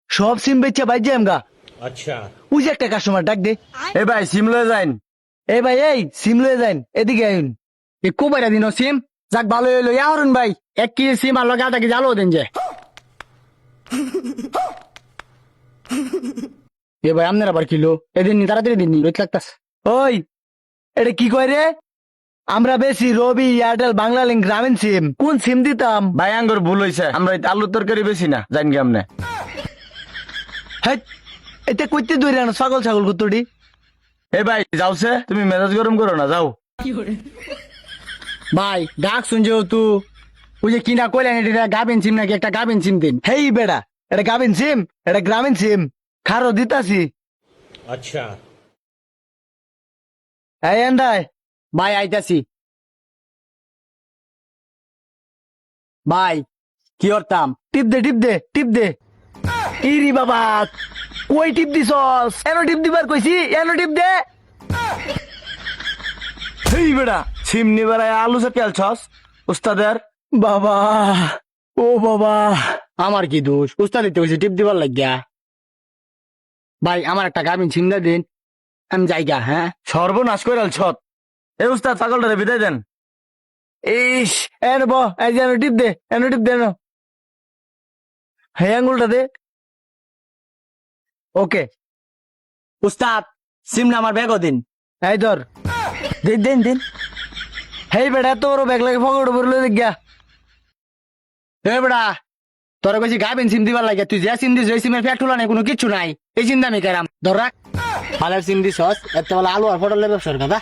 সব সিম বেচে ভাই যাই আমগা। अच्छा। ওই যে একটা কাস্টমার ডাক দে। এ ভাই সিম লয়ে যাইন। এই ভাই এই সিম লয়ে যান, এদিকে আইন। একু বাইরা দিন সিম যাক ভালো হইলো ইয়া হরুন ভাই 1 কেজি সিম আর লগে 1/2 কেজি আলু দেন যে। এ ভাই আপনার আবার কিলো এদিন নি তাড়াতাড়ি দিন নি রোজ লাগতাস। ওই এটা কি কয় রে? আমরা বেশি রবি এয়ারটেল বাংলা লিঙ্ক গ্রামীণ সিম, কোন সিম দিতাম? ভাই আঙ্গুর ভুল হইছে, আমরা এই আলুর তরকারি বেশি না, জান কেমনে? হ্যাঁ এটা কইতে দূরে আনো ছাগল ছাগল কুত্তুটি। এ ভাই যাওছে, তুমি মেজাজ গরম করো না, যাও। ভাই ডাক শুনছে তু ওই যে কিনা কইলেন এটা গাবিন সিম নাকি একটা গাবিন সিম দিন। হেই বেড়া, এটা গাবিন সিম, এটা গ্রামীণ সিম। খারো দিতাছি। अच्छा। এই এন্দাই ভাই আইতাছি। ভাই কি করতাম? টিপ দে টিপ দে টিপ দে। ইরি বাবা, কই টিপ দিছস? এনো টিপ দিবার কইছি, এনো টিপ দে। হেই বেড়া, সিম নিবার আয়া আলু সে তেলছস উস্তাদের। বাবা, ও বাবা। আমার কি দোষ? উস্তাদ দিতে হয়েছে টিপ দিবার লাগিয়া। ভাই আমার একটা গাবিন সিম দে দিন, আমি যাইগা। হ্যাঁ সর্বনাশ কইরাল ছত। এ উস্তাদ ছাগলটারে বিদায় দেন। ইস এনো ব, এই যে এনো টিপ দে, এনো টিপ দে এনো। হে আঙ্গুলটা দে। ওকে উস্তাদ সিম না আমার ব্যাগও দিন। এই ধর। দিন দিন দিন। হেই বেটা, এত বড় ব্যাগ লাগে ফকট উপরে লয়ে গিয়া। এ বেড়া তোর কইছি গাবিন সিম দিবার লাগে, তুই যে সিম দিস ওই সিমের ফ্যাট নাই, কোনো কিচ্ছু নাই। এই চিন্তা আমি কেরাম ধর রাখ। ভালো সিম দিস এত বলে আলু আর ফটলের ব্যবসার কথা।